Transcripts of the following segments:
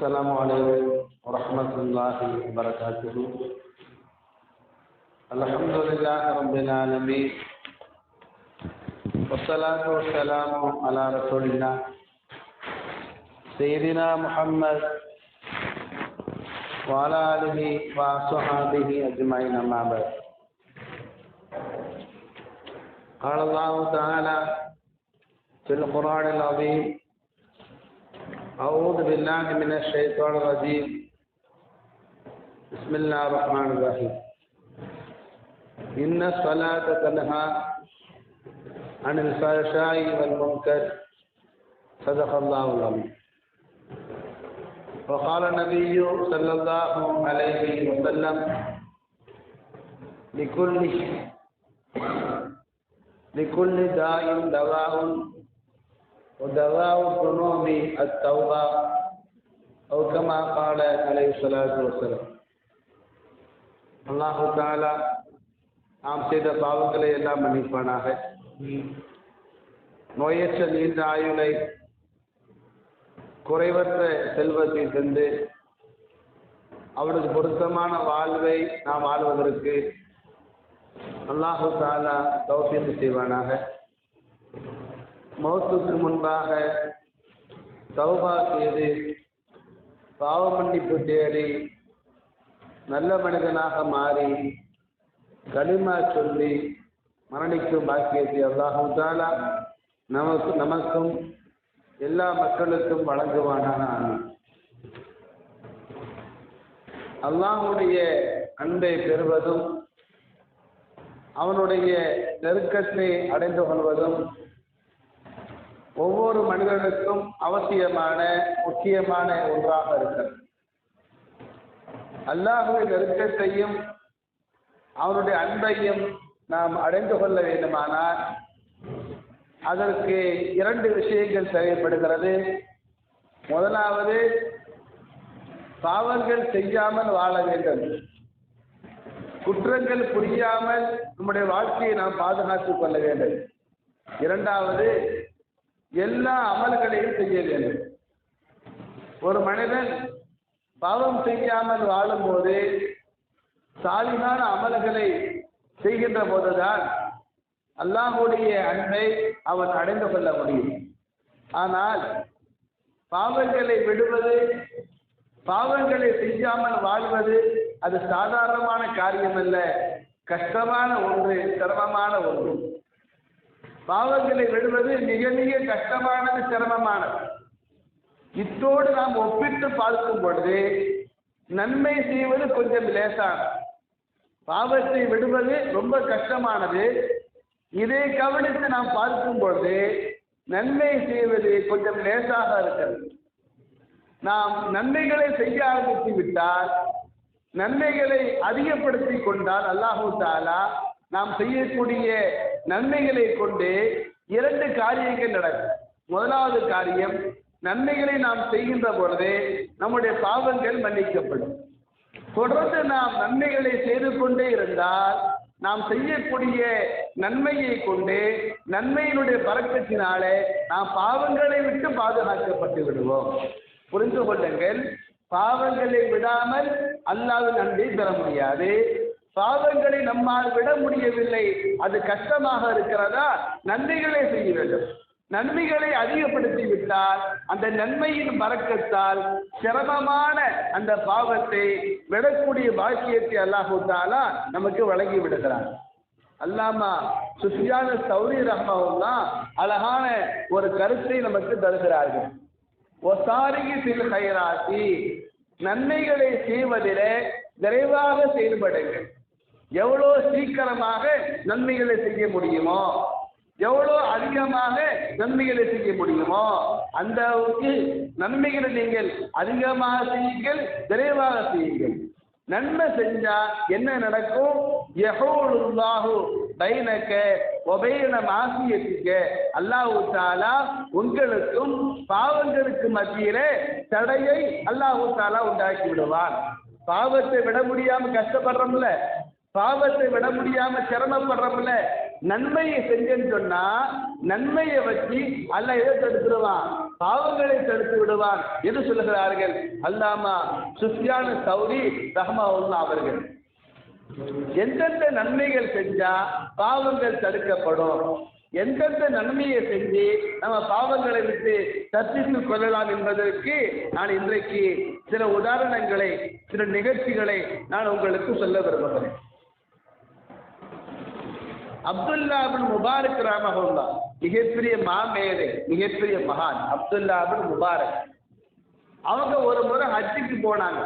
السلام عليكم ورحمة الله وبركاته. الحمد لله رب العالمين والصلاة والسلام على رسول الله سيدنا محمد وعلى آله وصحبه أجمعين أما بعد. قال الله تعالى في القرآن العظيم: أعوذ بالله من الشيطان الرجيم. بسم الله الرحمن الرحيم. إن الصلاة تنهى عن الفحشاء والمنكر. صدق الله العظيم. وقال النبي صلى الله عليه وسلم: لكل داء دواء ودواء الذنوب التوبة، أو كما قال عليه الصلاة والسلام. அல்லாஹு தஆலா நாம் செய்த பாவங்களை எல்லாம் மன்னிப்பானாக. நோயற்ற நீண்ட ஆயுளை, குறைவற்ற செல்வத்தை தந்து அவனுக்கு பொருத்தமான வாழ்வை நாம் வாழ்வதற்கு அல்லாஹு தஆலா தௌஃபீக் செய்வானாக. மௌத்துக்கு முன்பாக தௌபா செய்து பாவ மன்னிப்பு தேடி நல்ல மனிதனாக மாறி கலிமா சொல்லி மரணிக்கும் பாக்கியத்தை அல்லாஹு தஆலா நமக்கும் எல்லா மக்களுக்கும் வழங்குவானாக. ஆமீன். அல்லாஹ்வுடைய அன்பை பெறுவதும் அவனுடைய நெருக்கத்தை அடைந்து கொள்வதும் ஒவ்வொரு மனிதனுக்கும் அவசியமான முக்கியமான ஒன்றாக இருக்கிறது. அல்லாஹ்வின் நெருக்கத்தையும் அவனுடைய அன்பையும் நாம் அடைந்து கொள்ள வேண்டுமானால் அதற்கு இரண்டு விஷயங்கள் தேவைப்படுகிறது. முதலாவது, பாவங்கள் செய்யாமல் வாழ வேண்டும். குற்றங்கள் புரியாமல் நம்முடைய வாழ்க்கையை நாம் பாதுகாத்துக் கொள்ள வேண்டும். இரண்டாவது, எல்லா அமல்களையும் செய்ய வேண்டும். ஒரு மனிதன் பாவம் செய்யாமல் வாழும்போது சாலிகான அமல்களை செய்கின்ற போதுதான் அல்லாஹ்வுடைய அன்பை அவன் அடைந்து கொள்ள முடியும். ஆனால் பாவங்களை விடுவது, பாவங்களை செய்யாமல் வாழ்வது அது சாதாரணமான காரியம் அல்ல, கஷ்டமான ஒன்று, சிரமமான ஒன்று. பாவங்களை விடுவது மிக மிக கஷ்டமானது, சிரமமானது. இத்தோடு நாம் ஒப்பிட்டு பார்க்கும் பொழுது நன்மை செய்வது கொஞ்சம் லேசானது. பாவத்தை விடுவது ரொம்ப கஷ்டமானது. இதை கவனித்து நாம் பார்க்கும் பொழுது நன்மை செய்வது கொஞ்சம் லேசாக இருக்கிறது. நாம் நன்மைகளை செய்ய ஆரம்பித்து விட்டால், நன்மைகளை அதிகப்படுத்தி கொண்டால் அல்லாஹு தஆலா நாம் செய்யக்கூடிய நன்மைகளை கொண்டு இரண்டு காரியங்கள் நடக்கும். முதலாவது காரியம், நன்மைகளை நாம் செய்கின்ற பொழுது நம்முடைய பாவங்கள் மன்னிக்கப்படும். தொடர்ந்து நாம் நன்மைகளை செய்து கொண்டே இருந்தால் நாம் செய்யக்கூடிய நன்மையை கொண்டு, நன்மையினுடைய பரக்கத்தினாலே நாம் பாவங்களை விட்டு பாதுகாக்கப்பட்டு விடுவோம். புரிந்து கொள்ளுங்கள், பாவங்களை விடாமல் அல்லாஹ் நன்மை பெற முடியாது. பாவங்களை நம்மால் விட முடியவில்லை, அது கஷ்டமாக இருக்கிறதா, நன்மைகளை செய்ய வேண்டும். நன்மைகளை அதிகப்படுத்தி விட்டால் அந்த நன்மையின் பரக்கத்தால் சிரமமான அந்த பாவத்தை விடக்கூடிய பாக்கியத்தை அல்லாஹு தஆலா நமக்கு வழங்கி விடுகிறார். அல்லாமா சுஃபியான் ஸௌரி ரஹ்மஹுல்லாஹ் அழகான ஒரு கருத்தை நமக்கு தருகிறார்கள். வசாரிகி ஃபில் கைராத்தி, நன்மைகளை செய்வதிலே விரைவாக செயல்படுங்கள். எவ்வளோ சீக்கிரமாக நன்மைகளை செய்ய முடியுமோ, எவ்வளோ அதிகமாக நன்மைகளை செய்ய முடியுமோ அந்த அளவுக்கு நன்மைகளை நீங்கள் அதிகமாக செய்யுங்கள், விரைவாக செய்யுங்கள். நன்மை செஞ்சா என்ன நடக்கும்? யஹூலுல்லாஹு பைனக வ பைன மாசியத்திக, அல்லாஹ் தஆலா உங்களுக்கும் பாவங்களுக்கு மத்தியிலே தடையை அல்லாஹ் தஆலா உண்டாக்கி விடுவான். பாவத்தை விட முடியாம கஷ்டப்படுறோம்ல, பாவத்தை விட முடியாம சிரமப்படுறோம்ல, நன்மையை செஞ்சேன்னு சொன்னா நன்மையை வச்சு அல்லாஹ் எதை தடுத்துருவான்? பாவங்களை தடுத்து விடுவான் என்று சொல்லுகிறார்கள் அல்லாமா சுஃபியான் சௌரி ரஹ்மத்துல்லாஹி அவர்கள். எந்தெந்த நன்மைகள் செஞ்சா பாவங்கள் தடுக்கப்படும், எந்தெந்த நன்மையை செஞ்சு நம்ம பாவங்களை விட்டு தப்பித்துக் கொள்ளலாம் என்பதற்கு நான் இன்றைக்கு சில உதாரணங்களை, சில நிகழ்ச்சிகளை நான் உங்களுக்கு சொல்ல விரும்புகிறேன். அப்துல்லா பின் முபாரக் ரஹ்மத்துல்லாஹ் மிகப்பெரிய மாமேதை, மிகப்பெரிய மகான் அப்துல்லா பின் முபாரக். அவங்க ஒரு முறை ஹஜ்ஜுக்கு போனாங்க.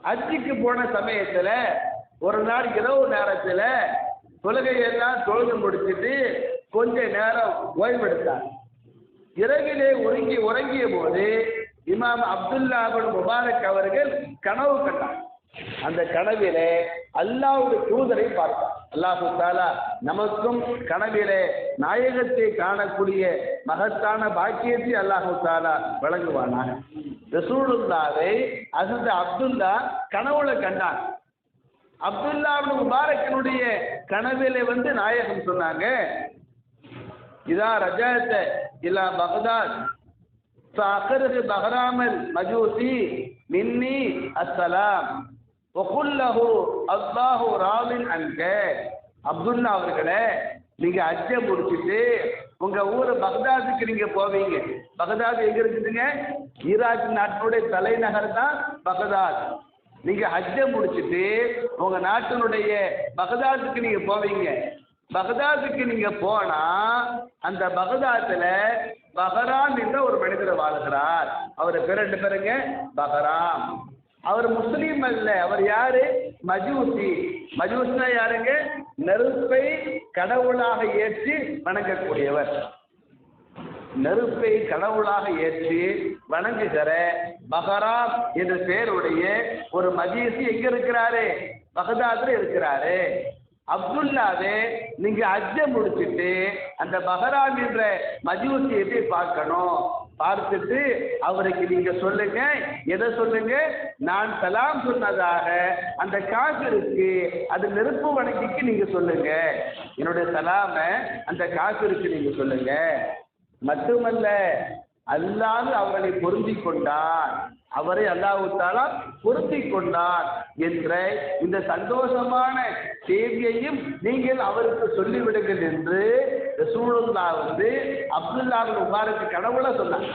ஹஜ்ஜுக்கு போன சமயத்துல ஒரு நாள் இரவு நேரத்துல தொழுகையெல்லாம் தொழுது முடிச்சுட்டு கொஞ்ச நேரம் ஓய்வெடுத்தார். இரவிலே உறங்கிய போது இமாம் அப்துல்லா பின் முபாரக் அவர்கள் கனவு கண்டார். அந்த கனவிலே அல்லாஹ்வுடைய தூதரை பார்த்தார். அல்லாஹு தஆலா நமக்கும் கனவிலே நாயகத்தை காணக்கூடிய மகத்தான பாக்கியத்தை அல்லாஹு தஆலா வழங்குவானாக. ரசூலுல்லாஹ்வை ஹஜ்ரத் அப்துல்லா கனவுல கண்டார். அப்துல்லா பின் முபாரக்கினுடைய கனவிலே நாயகம் சொன்னாங்க, இதா ரஜஅத இலா பக்தாத் ஃபஅக்ரிஜ் பஹ்ராமல் மஜூசி மின்னி அஸ்ஸலாம் வகுல் லஹு அல்லாஹு ராலின் அன்க. அப்துல்லா அவர்களே, நீங்க ஹஜ்ஜை முடிச்சுட்டு உங்க ஊர் பக்தாதுக்கு நீங்க போவீங்க. பக்தாத் எங்க இருக்குதுங்க? ஈராக் நாட்டினுடைய தலைநகர் தான் பக்தாத். நீங்க ஹஜ்ஜை முடிச்சுட்டு உங்க நாட்டினுடைய பக்தாதுக்கு நீங்க போவீங்க. பக்தாதுக்கு நீங்க போனா அந்த பக்தாத்துல பஹராம் என்ற ஒரு மனிதர் வாழ்கிறார். அவர் பேர் ரெண்டு பேருங்க, பஹராம். அவர் முஸ்லீம் அல்ல, அவர் யாரு? மஜூசி. மஜூஸ்னா யாருங்க? நெருப்பை கடவுளாக ஏற்றி வணங்கக்கூடியவர். நெருப்பை கடவுளாக ஏற்றி வணங்குகிற பஹராம் என்ற பெயருடைய ஒரு மஜூசி எங்க இருக்கிறாரு? பகதாதுல இருக்கிறாரு. அப்துல்லாவே, நீங்க ஹஜ்ஜை முடிச்சுட்டு அந்த பஹராம் என்ற மஜூசியை போய் பார்க்கணும். பார்த்துட்டு அவருக்கு நீங்க சொல்லுங்க. எதை சொல்லுங்க? நான் சலாம் சொன்னதாக அந்த காஃபிருக்கு, அது நெருப்பு வணங்கிக்கு நீங்க சொல்லுங்க. என்னுடைய சலாம அந்த காஃபிருக்கு நீங்க சொல்லுங்க. மட்டுமல்ல, அல்லாஹ் அவர்களை பொருந்தி கொண்டான், அவரை அல்லாஹ் தஆலா பொருந்தி கொண்டான் என்ற இந்த சந்தோஷமான செய்தியையும் நீங்கள் அவருக்கு சொல்லிவிடுங்கள் என்று ரசூலுல்லாஹ் அப்துல்லா பின் முபாரக் கனவுல சொன்னாங்க.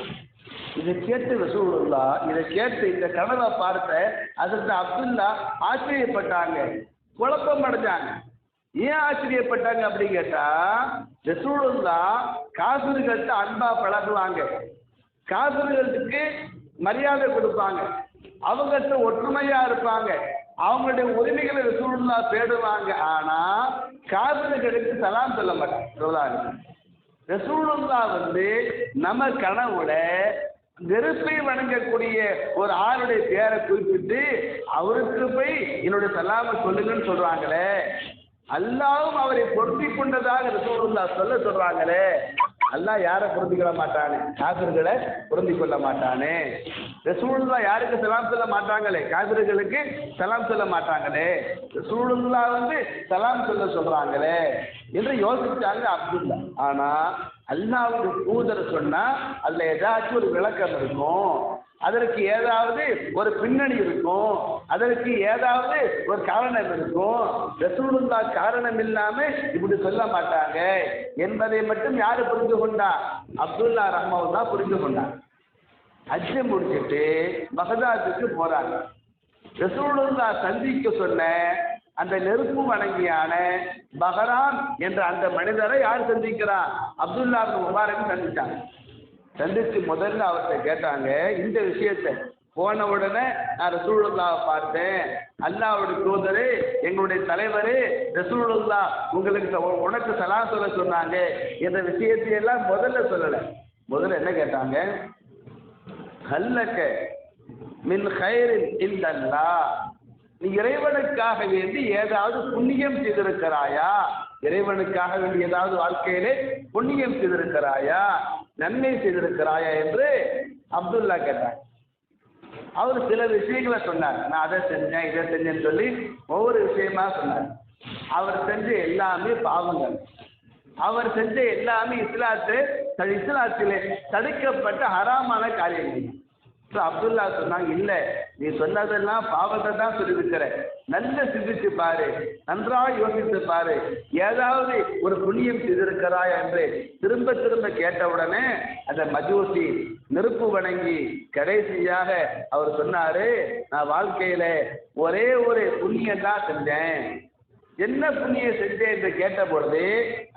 இதை கேட்டு ரசூலுல்லாஹ், இதை கேட்டு இந்த கனவை பார்த்த அதற்கு அப்துல்லா ஆச்சரியப்பட்டாங்க, குழப்பம் அடைஞ்சாங்க. ஏன் ஆச்சரியப்பட்டாங்க அப்படி கேட்டா, ரசூலுல்லாஹ் காஃபிர்கள்ட்ட அன்பா பழகுவாங்க, காஃபிர்களுக்கு மரியாதை கொடுப்பாங்க, அவங்கள்ட்ட ஒற்றுமையா இருப்பாங்க, அவங்களுடைய உரிமைகளை ரசூலுல்லாஹ் தேடுவாங்க. ஆனா காஃபிர்களுக்கு சலாம் சொல்ல மாட்டாங்க. ரசூலுல்லாஹ் நம்ம கனவுல நெருப்பை வணங்கக்கூடிய ஒரு ஆளுடைய பேரை குறிப்பிட்டு அவருக்கு போய் என்னுடைய சலாம சொல்லுங்கன்னு சொல்றாங்களே, அல்லாஹ்வும் அவரை பொருத்தி கொண்டதாக ரசூலுல்லாஹ் சொல்றாங்களே, அல்லாஹ் யாரை பொருந்திக் கொள்ள மாட்டானே? காஃபிர்களை பொருந்திக் கொள்ள மாட்டானே. ரசூலுல்லாஹ் யாருக்கு சலாம் சொல்ல மாட்டாங்களே? காஃபிர்களுக்கு சலாம் சொல்ல மாட்டாங்களே. ரசூலுல்லாஹ் சலாம் சொல்றாங்களே என்று யோசிச்சாங்க அப்துல்லா. ஆனா அல்லாஹ்வுடைய தூதர் சொன்னா அதுல ஏதாச்சும் ஒரு விளக்கம் இருக்கும், அதற்கு ஏதாவது ஒரு பின்னணி இருக்கும், அதற்கு ஏதாவது ஒரு காரணம் இருக்கும். ரசூலுல்லாஹ் காரணம் இல்லாம இப்படி சொல்ல மாட்டாங்க என்பதை மட்டும் யாரு புரிந்து கொண்டா? அப்துல்லா ரஹ்மத்துல்லாஹ் புரிந்து கொண்டார். ஹஜ்ஜை முடிச்சுட்டு பகதாதுக்கு போறாங்க. ரசூலுல்லாஹ் சந்திக்க சொன்ன அந்த நெருப்பு வணங்கியான பஹராம் என்ற அந்த மனிதரை யார் சந்திக்கிறார்? அப்துல்லா பின் முபாரக் சந்திச்சாங்க. சந்திச்சு முதல்ல அவர்கிட்ட கேட்டாங்க இந்த விஷயத்தை. போன உடனே நான் ரசூலுல்லாஹ் பார்த்தேன், அல்லாஹ்வுடைய தூதரே, எங்களுடைய தலைவரே ரசூலுல்லாஹ் உனக்கு சலாம் சொல்ல சொன்னாங்க என்ற விஷயத்தையெல்லாம் முதல்ல சொல்லலை. முதல்ல என்ன கேட்டாங்க? ஹல்லக மின் கைரின் இல்லல்லாஹ், நீ இறைவனுக்காக வேண்டி ஏதாவது புண்ணியம் செய்திருக்கிறாயா? இறைவனுக்காக வேண்டி ஏதாவது வாழ்க்கையிலே புண்ணியம் செய்திருக்கிறாயா, நன்மை செய்திருக்கிறாயா என்று அப்துல்லா கேட்டார். அவர் சில விஷயங்களை சொன்னார். நான் அதை செஞ்சேன், இதை செஞ்சேன்னு சொல்லி ஒவ்வொரு விஷயமா சொன்னார். அவர் செஞ்ச எல்லாமே பாவங்கள், அவர் செஞ்ச எல்லாமே இஸ்லாத்தை இஸ்லாத்திலே தடுக்கப்பட்ட ஹராமான காரியங்கள். அப்துல்லா சொன்னாங்க, இல்ல நீ சொன்னதெல்லாம் பாவத்தை தான் சொல்லியிருக்கிற, நல்ல சிந்திச்சு பாரு, நன்றாக யோசித்து பாரு, ஏதாவது ஒரு புண்ணியம் செய்திருக்கிறாய் என்று திரும்ப திரும்ப கேட்டவுடனே அந்த மஜூசி நெருப்பு வணங்கி கடைசியாக அவர் சொன்னாரு, நான் வாழ்க்கையில ஒரே ஒரு புண்ணியம் தான் செஞ்சேன். என்ன புண்ணியம் செஞ்சேன் என்று கேட்ட பொழுது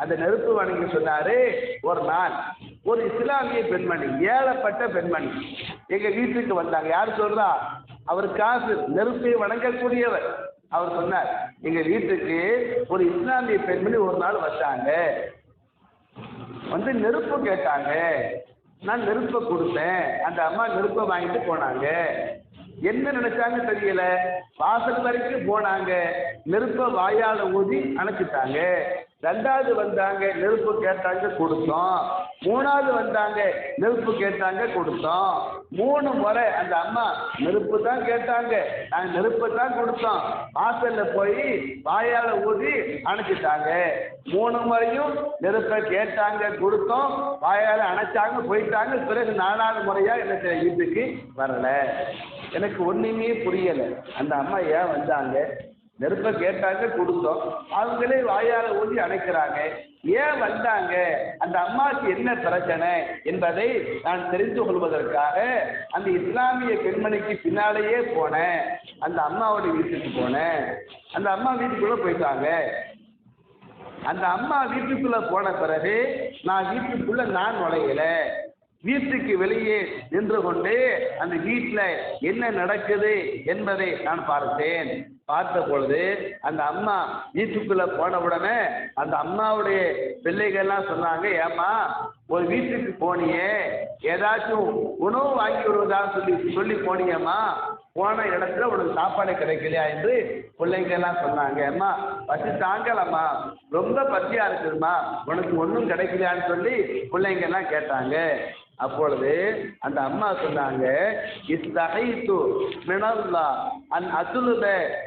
அந்த நெருப்பு வணங்கி சொன்னாரு, ஒரு நாள் ஒரு இஸ்லாமிய பெண்மணி, ஏழப்பட்ட பெண்மணி எங்க வீட்டுக்கு வந்தாங்க. யார் சொல்றா? அவர் காசு நெருப்பை வணங்கக்கூடியவர். அவர் சொன்னார், எங்க வீட்டுக்கு ஒரு இஸ்லாமிய பெண்மணி ஒரு நாள் வந்தாங்க, வந்து நெருப்பு கேட்டாங்க, நான் நெருப்பை கொடுத்தேன், அந்த அம்மா நெருப்பை வாங்கிட்டு போனாங்க. என்ன நினைச்சாங்க தெரியல, வாசல் வரைக்கும் போனாங்க, நெருப்பை வாயால ஊதி அணைச்சிட்டாங்க. ரெண்டாவது வந்தாங்க, நெருப்பு கேட்டாங்க, கொடுத்தோம். மூணாவது வந்தாங்க, நெருப்பு கேட்டாங்க, கொடுத்தோம். 3 முறை அந்த அம்மா நெருப்பு தான் கேட்டாங்க, நாங்கள் நெருப்பு தான் கொடுத்தோம். வாசல்ல போய் வாயால ஊதி அணைச்சிட்டாங்க. 3 முறையும் நெருப்பை கேட்டாங்க, கொடுத்தோம், வாயால அணைச்சாங்க, போயிட்டாங்க. பிறகு 4வது முறையா எனக்கு வீட்டுக்கு வரல. எனக்கு ஒண்ணுமே புரியல, அந்த அம்மா ஏன் வந்தாங்க, நெருப்பை கேட்டாங்க, கொடுத்தோம், அவங்களே வாயால ஊதி அணைக்கிறாங்க, ஏன் வந்தாங்க, அந்த அம்மாவுக்கு என்ன பிரச்சனை என்பதை நான் தெரிந்து கொள்வதற்காக அந்த இஸ்லாமிய பெண்மணிக்கு பின்னாலேயே போனேன். அந்த அம்மாவோட வீட்டுக்கு போனேன். அந்த அம்மா வீட்டுக்குள்ள போயிட்டாங்க. அந்த அம்மா வீட்டுக்குள்ள போன பிறகு நான் வீட்டுக்குள்ள நான் நுழையல, வீட்டுக்கு வெளியே நின்று கொண்டு அந்த வீட்டில் என்ன நடக்குது என்பதை நான் பார்த்தேன். பார்த்த பொழுது அந்த அம்மா வீட்டுக்குள்ள போன உடனே அந்த அம்மாவுடைய பிள்ளைகள்லாம் சொன்னாங்க, ஏம்மா ஒரு வீட்டுக்கு போனியே, ஏதாச்சும் உணவு வாங்கி வருவதாக சொல்லி போனியம்மா, போன இடத்துல உனக்கு சாப்பாடு கிடைக்கலையா என்று பிள்ளைங்கெல்லாம் சொன்னாங்க. அம்மா பசி தாங்கலம்மா, ரொம்ப பசியா இருக்குதுமா, உனக்கு ஒன்றும் கிடைக்கலையான்னு சொல்லி பிள்ளைங்கெல்லாம் கேட்டாங்க. அப்பொழுது அந்த அம்மா சொன்னாங்க, இஸ்தஹைது மினல்லாஹ் அன் அத்லுப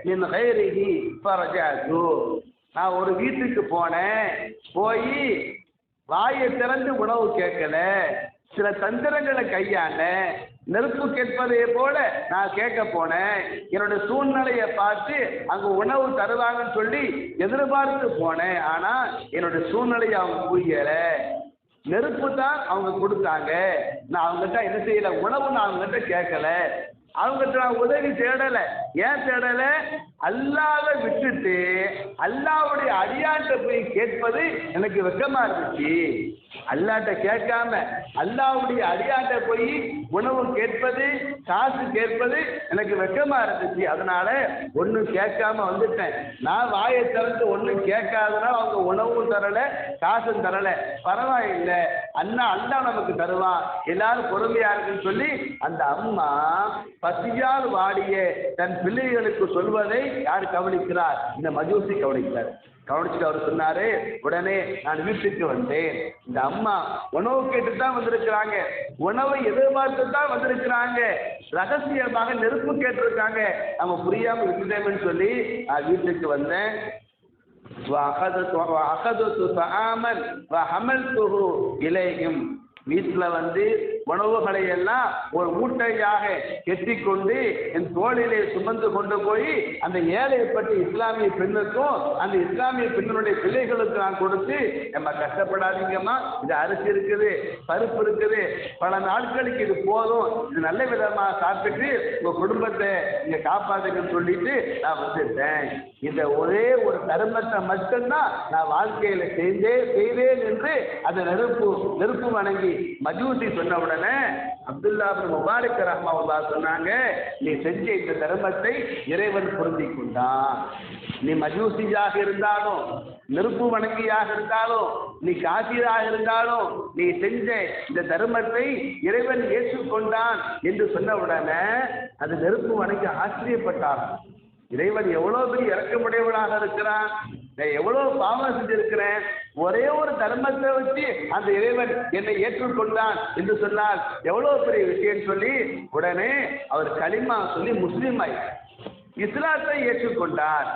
மின் கைரிஹி ஃபரஜஅது. நான் ஒரு வீட்டுக்கு போனேன், போய் வாயை திறந்து உணவு கேட்கல, சில தந்திரங்களை கையாண்ட, நெருப்பு கேட்பதே போல நான் கேட்க போனேன். என்னோட சூழ்நிலையை பார்த்து அங்க உணவு தருவாங்கன்னு சொல்லி எதிர்பார்த்து போனேன். ஆனா என்னோட சூழ்நிலையை அவங்க புரியல, நெருப்பு தான் அவங்க கொடுத்தாங்க, நான் அவங்ககிட்ட என்ன செய்யல, உணவு நான் அவங்ககிட்ட கேட்கல, அவங்ககிட்ட நான் உதவி தேடலை. ஏன் தேடலை? அல்லாஹ்வை விட்டுட்டு அல்லாஹ்வுடைய அடியாட்ட போய் கேட்பது எனக்கு வெட்கமா இருந்துச்சு. அல்லாஹ்ட்ட கேட்காம அல்லாஹ்வுடைய அடியாட்ட போய் உணவு கேட்பது, காசு கேட்பது எனக்கு வெட்கமா இருந்துச்சு. அதனால ஒன்றும் கேட்காம வந்துட்டேன். நான் வாயை திறந்து ஒன்றும் கேட்காதனால அவங்க உணவும் தரல, காசும் தரல, பரவாயில்லை, அல்லாஹ் நமக்கு தருவான், எல்லாரும் பொறுமையா இருக்குன்னு சொல்லி அந்த அம்மா பசியால் வாடிய தன் பிள்ளைகளுக்கு சொல்வதை யார் கவனிக்கிறார்? இந்த மஜூசி கவனிக்கிறார். கவனிச்சுட்டு அவர் சொன்னாரு, உடனே நான் வீட்டுக்கு வந்தேன். இந்த அம்மா உணவு கேட்டு தான் வந்திருக்கிறாங்க, உணவை எதிர்பார்த்து தான் வந்திருக்கிறாங்க, ரகசியமாக நெருப்பு கேட்டிருக்காங்க, நம்ம புரியாம விட்டுட்டேன்னு சொல்லி நான் வீட்டுக்கு வந்தேன். வீட்டில் வந்து உணவுகளை எல்லாம் ஒரு மூட்டையாக கெட்டிக்கொண்டு என் தோளிலே சுமந்து கொண்டு போய் அந்த ஏழைப்பட்ட இஸ்லாமிய பெண்ணுக்கும் அந்த இஸ்லாமிய பெண்ணுடைய பிள்ளைகளுக்கு நான் கொடுத்து, நம்ம கஷ்டப்படாதீங்கம்மா, இது அரிசி இருக்குது, பருப்பு இருக்குது, பல நாட்களுக்கு இது போதும், இது நல்ல விதமாக சாப்பிட்டு உங்க குடும்பத்தை நீங்க காப்பாத்துங்கன்னு சொல்லிட்டு நான் வந்துட்டேன். இந்த ஒரே ஒரு தர்மத்தை மட்டும்தான் நான் வாழ்க்கையில செய்தேன் என்று அந்த நெருப்பு வணங்கி மஜூசி சொன்ன உடனே அப்துல்லா இப்னு முபாரக் ரஹ்மத்துல்லாஹ் சொன்னாங்க, நீ செஞ்ச இந்த தர்மத்தை இறைவன் பொருந்திக் கொண்டான். நீ மஜூசியாக இருந்தாலும், நெருப்பு வணங்கியாக இருந்தாலும், நீ காசிராக இருந்தாலும், நீ செஞ்ச இந்த தர்மத்தை இறைவன் ஏற்றுக்கொண்டான் என்று சொன்ன உடனே அது நெருப்பு வணங்கி ஆச்சரியப்பட்டார். இறைவன் எவ்வளவு பெரிய இறக்கமுடையவனாக இருக்கிறான், நான் எவ்வளவு பாவம் செஞ்சிருக்கிறேன், ஒரே ஒரு தர்மத்தை வச்சு அந்த இறைவன் என்னை ஏற்றுக்கொண்டான் என்று சொன்னால் எவ்வளவு பெரிய விஷயம் சொல்லி உடனே அவர் கலிமா சொல்லி முஸ்லீம் ஆயிட்டார், இஸ்லாத்தை ஏற்றுக்கொண்டார்.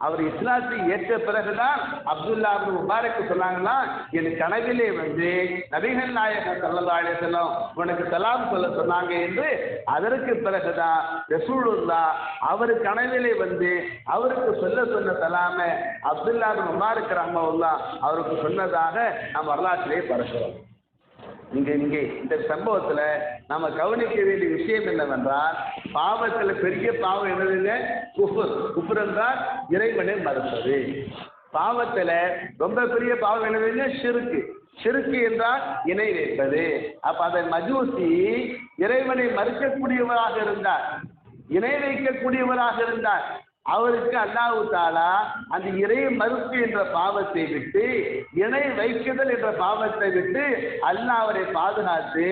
அவர் இஸ்லாத்தை ஏற்ற பிறகுதான் அப்துல்லா இப்னு முபாரக் சொன்னாங்களா, என் கனவிலே வந்து நபிகள் நாயகம் ஸல்லல்லாஹு அலைஹி வஸல்லம் உனக்கு சலாம் சொல்ல சொன்னாங்க என்று. அதற்கு பிறகுதான் ரசூலுல்லாஹ் அவர் கனவிலே வந்து அவருக்கு சொன்ன சலாம அப்துல்லா இப்னு முபாரக் ரஹ்மத்துல்லாஹ் அவருக்கு சொன்னதாக நாம் வரலாற்றிலே பார்க்கிறோம். இங்கே இந்த சம்பவத்துல நாம கவனிக்க வேண்டிய விஷயம் என்னவென்றால், பாவத்துல பெரிய பாவம் என்னதுங்க? குஃப்ர் என்றால் இறைவனை மறுப்பது. பாவத்துல ரொம்ப பெரிய பாவம் என்னதுங்க? ஷிர்க் என்றால் இணை வைப்பது. அப்ப அதை மஜூசி இறைவனை மறுக்கக்கூடியவராக இருந்தார், இணை வைக்கக்கூடியவராக இருந்தார். அவருக்கு அல்லாஹ் தஆலா அந்த இறை மறுப்பு என்ற பாவத்தை விட்டு, இணை வைக்குதல் என்ற பாவத்தை விட்டு அல்லாஹ் அவரை பாதுகாத்து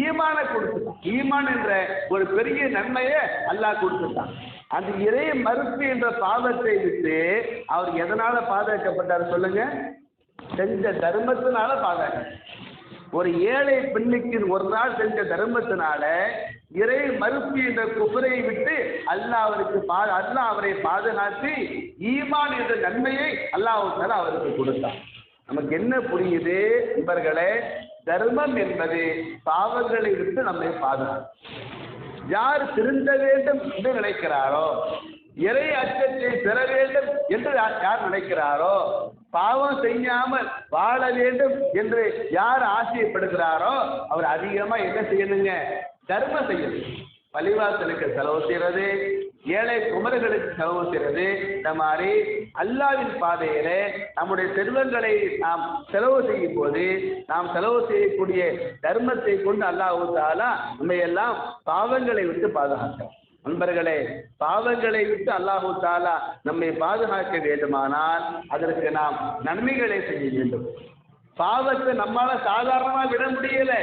ஈமானை கொடுத்துட்டான். ஈமான் என்ற ஒரு பெரிய நன்மையை அல்லாஹ் கொடுத்துட்டான். அந்த இறை மறுப்பு என்ற பாவத்தை விட்டு அவர் எதனால பாதுகாக்கப்பட்டார் சொல்லுங்க? செஞ்ச தர்மத்தினால பாதுகாக்க. ஒரு ஏழை பெண்ணுக்கு ஒரு நாள் செஞ்ச தர்மத்தினால இறை மறுப்பு என்ற குஃபரை விட்டு அல்லாஹ் அவரை பாதுகாத்து ஈமான் என்ற நன்மையை அல்லாஹ் அவருக்கு கொடுத்தார். நமக்கு என்ன புரியுது நண்பர்களே? தர்மம் என்பது பாவங்களை விட்டு நம்மை பாதுகாக்கும். யார் திருந்த வேண்டும் என்று நினைக்கிறாரோ, இறை அச்சத்தை பெற வேண்டும் என்று யார் நினைக்கிறாரோ, பாவம் செய்யாமல் வாழ வேண்டும் என்று யார் ஆசைப்படுகிறாரோ அவர் அதிகமா என்ன செய்யணுங்க? தர்மம் செய்யணும். பள்ளிவாசலுக்கு செலவு செய்யறது, ஏழை குமர்களுக்கு செலவு செய்யறது, இந்த மாதிரி அல்லாஹ்வின் பாதையில நம்முடைய செல்வங்களை நாம் செலவு செய்யும் போது நாம் செலவு செய்யக்கூடிய தர்மத்தை கொண்டு அல்லாஹ் தஆலா நம்மை எல்லாம் பாவங்களை விட்டு பாதுகாக்கிறோம். நண்பர்களே, பாவங்களை விட்டு அல்லாஹ் தஆலா நம்மை பாதுகாக்க வேண்டுமானால் அதற்கு நாம் நன்மைகளை செய்ய வேண்டும். பாவத்தை நம்மால சாதாரணமா விட முடியல.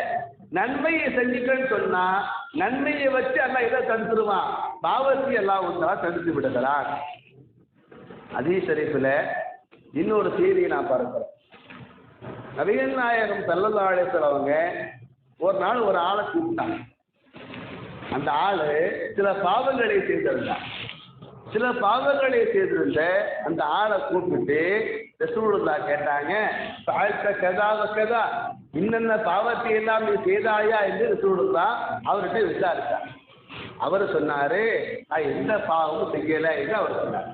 நன்மையை செஞ்சுட்டேன்னு சொன்னா நன்மையை வச்சு அல்லாஹ் எதை தடுத்துருவான்? பாவத்தை அல்லாஹ் தஆலா தடுத்து விடுகிறான். ஹதீஸ் ஷரீஃப்ல இன்னொரு செய்தியை நான் பார்க்கிறேன். நபிகள் நாயகம் ஸல்லல்லாஹு அலைஹி வஸல்லம் அவங்க ஒரு நாள் ஒரு ஆளை கூப்பிட்டாங்க. அந்த ஆளு சில பாவங்களை செய்திருந்தார். சில பாவங்களை செய்திருந்த அந்த ஆளை கூப்பிட்டு ரசூலுல்லாஹ் கேட்டாங்க, கதா இன்னென்ன பாவத்தை எல்லாம் நீ செய்தாயா என்று ரசூலுல்லாஹ் அவர்கிட்ட விசாரித்தார். அவர் சொன்னாரு, நான் எந்த பாவமும் செய்யல என்று அவர் சொன்னார்.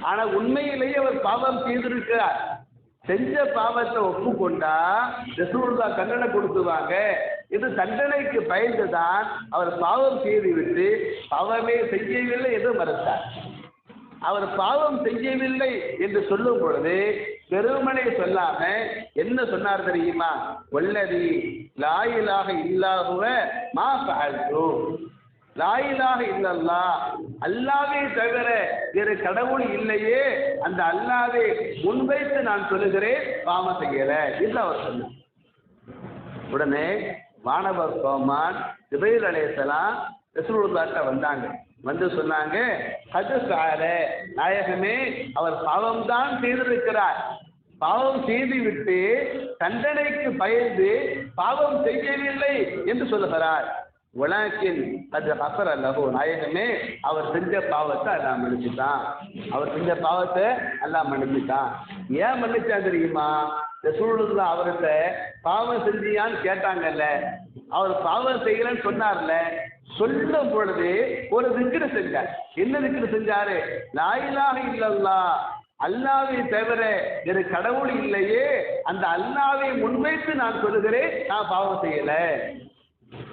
ஆனா உண்மையிலேயே அவர் பாவம் செய்திருக்கிறார். செஞ்ச பாவத்தை ஒப்புக்கொண்டா ரசூலுல்லாஹ் தண்டனை கொடுத்துவாங்க. இது தண்டனைக்கு பயந்துதான் அவர் பாவம் செய்து விட்டு பாவமே செய்யவில்லை என்று மறுத்தார். அவர் பாவம் செய்யவில்லை என்று சொல்லும் பொழுது பெருமனை சொல்லாம என்ன சொன்னார் தெரியுமா? வல்லதி லா இலாஹ இல்லாஹுவ மா ஃபஅல்து, லா இலாஹ இல்லல்லாஹ், அல்லாஹ்வை தவிர வேறு கடவுள் இல்லையே, அந்த அல்லாஹ்வை முன்வைத்து நான் சொல்லுகிறேன், பாவம் செய்யல என்று அவர் சொன்னார். உடனே வானவர் கோமான் ஜிப்ரீல் அலைஹிஸ்ஸலாம் ரசூலுல்லாஹ்ட்ட வந்தாங்க. வந்து சொன்னாங்க, நாயகமே, அவர் பாவம் தான் செய்திருக்கிறார். பாவம் செய்து விட்டு தண்டனைக்கு பயந்து பாவம் செய்யவில்லை என்று சொல்லுகிறார். உலகின் அது அசர் அல்லவோ, நாயகமே, அவர் செஞ்ச பாவத்தை அல்லாஹ் மன்னிச்சுட்டான். அவர் செஞ்ச பாவத்தை அல்லாஹ் மன்னிச்சுட்டான். ஏன் மன்னிச்சான் தெரியுமா? ரசூலுல்லாஹ் அவர்கிட்ட பாவம் செஞ்சியான்னு கேட்டாங்கல்ல, அவர் பாவம் செய்யலன்னு சொன்னார்ல, சொல்லும் பொழுது ஒரு திக்ரு செஞ்சார். என்ன திக்ரு செஞ்சாரு? லா இலாஹ இல்லல்லாஹ், அல்லாஹ்வை தவிர வேறு கடவுள் இல்லையே, அந்த அல்லாஹ்வை முன்வைத்து நான் சொல்லுகிறேன், நான் பாவம் செய்யல.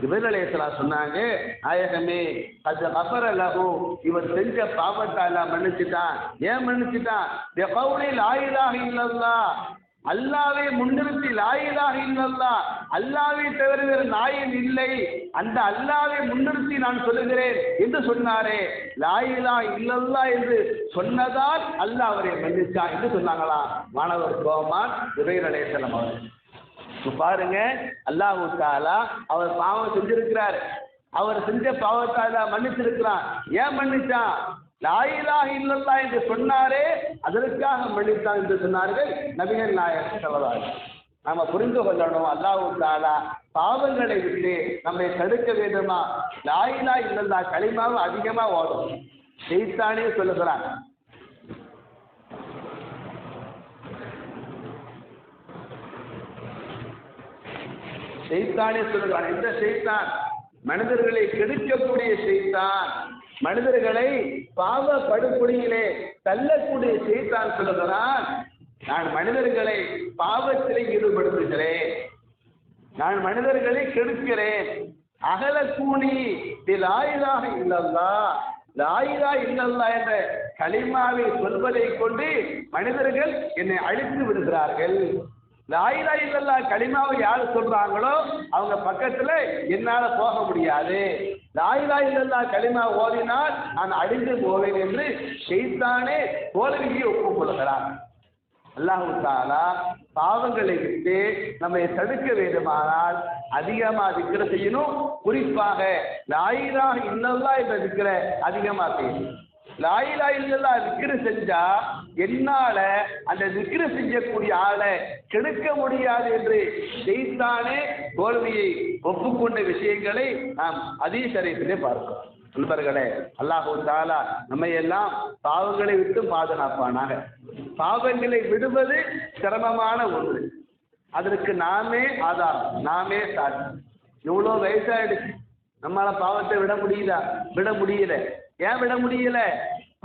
ஜிப்ரீல் அலைஹிஸ்ஸலாம் சொன்னாங்க, நாயகமே, அது கஃபர லஹு, இவர் செஞ்ச பாவத்தை அல்லாஹ் மன்னிச்சுட்டான். ஏன் மன்னிச்சுட்டான்? பிகௌலி லா இலாஹ இல்லல்லாஹ், அல்லாஹ்வை முன்னிறுத்தி லா இலாஹ இல்லல்லாஹ், அல்லாஹ்வை தவிர வேறு நாயன் இல்லை, அந்த அல்லாஹ்வை முன்னிறுத்தி நான் சொல்லுகிறேன் என்று சொன்னாரே, லா இலாஹ இல்லல்லாஹ் என்று சொன்னதால் அல்லாஹ் அவரை மன்னிச்சான் என்று சொன்னாங்களாம் மாணவர் கோமான் ஜிப்ரீல் அலைஹிஸ்ஸலாம் அவர்கள். பாருங்க, அல்லாஹ் தஆலா அவர் பாவம் செஞ்சிருக்கிறார். அவர் செஞ்ச பாவத்தை மன்னிச்சிருக்கிறான். ஏன் மன்னிச்சான்? லா இலாஹ இல்லல்லாஹ் என்று சொன்னாரே, அதற்காக மன்னித்தான் என்று சொன்னார்கள் நபிகள் நாயகம் ஸல்லல்லாஹு அலைஹி வஸல்லம். நாம புரிந்து கொள்ளணும், அல்லாஹ் தஆலா பாவங்களை விட்டு நம்மை தடுக்க வேண்டுமா? லா இலாஹ இல்லல்லாஹ் கலிமாவை அதிகமா ஓடும். ஷைத்தானே சொல்லுகிறான், ஷைத்தானே சொல்லுகிறான். எந்த ஷைத்தான்? மனிதர்களை கெடுக்கக்கூடிய ஷைத்தான், மனிதர்களை பாவ படுகொலியிலே தள்ளக்கூடிய ஷைத்தான் சொல்லுகிறான், நான் மனிதர்களை பாவத்திலே ஈடுபடுத்துகிறேன், நான் மனிதர்களை கெடுக்கிறேன். அகல கூலி லா இலாஹ இல்லல்லாஹ், லா இலாஹ இல்லல்லாஹ் என்ற கலிமாவை சொல்வதை கொண்டு மனிதர்கள் என்னை அழித்து விடுகிறார்கள். லா இலாஹ இல்லல்லாஹ் கலிமாவை யார் சொல்றாங்களோ அவங்க பக்கத்துல என்னால போக முடியாது. லா இலாஹ இல்லல்லாஹ் கலிமா ஓதினால் நான் அழிந்து போவேன் என்று ஷைத்தானே தோல்வியை ஒப்புக்கொள்கிறான். அல்லாஹ் தஆலா பாவங்களை விட்டு நம்மை தடுக்க வேண்டுமானால் அதிகமா திக்ர செய்யணும். குறிப்பாக லா இலாஹ இல்லல்லாஹ் என்ற திக்ர அதிகமா செய்யணும். லா இலாஹ இல்லல்லாஹ் திக்ர செஞ்சா என்னால அந்த திக்ர செய்யக்கூடிய ஆளை கெடுக்க முடியாது என்று ஷைத்தானே தோல்வியை ஒப்புக்கொண்ட விஷயங்களை நாம் ஹதீஸ் ஷரீஃபிலே பார்க்கிறோம். நண்பர்களே, அல்லாஹ் தஆலா நம்மை எல்லாம் பாவங்களை விட்டு பாதுகாப்பானாக. பாவங்களை விடுவது சிரமமான ஒன்று, அதற்கு நாமே ஆதாரம், நாமே சாட்சி. எவ்வளோ வயசாயிடுச்சு, நம்மளால பாவத்தை விட முடியுதா? விட முடியல. ஏன் விட முடியல?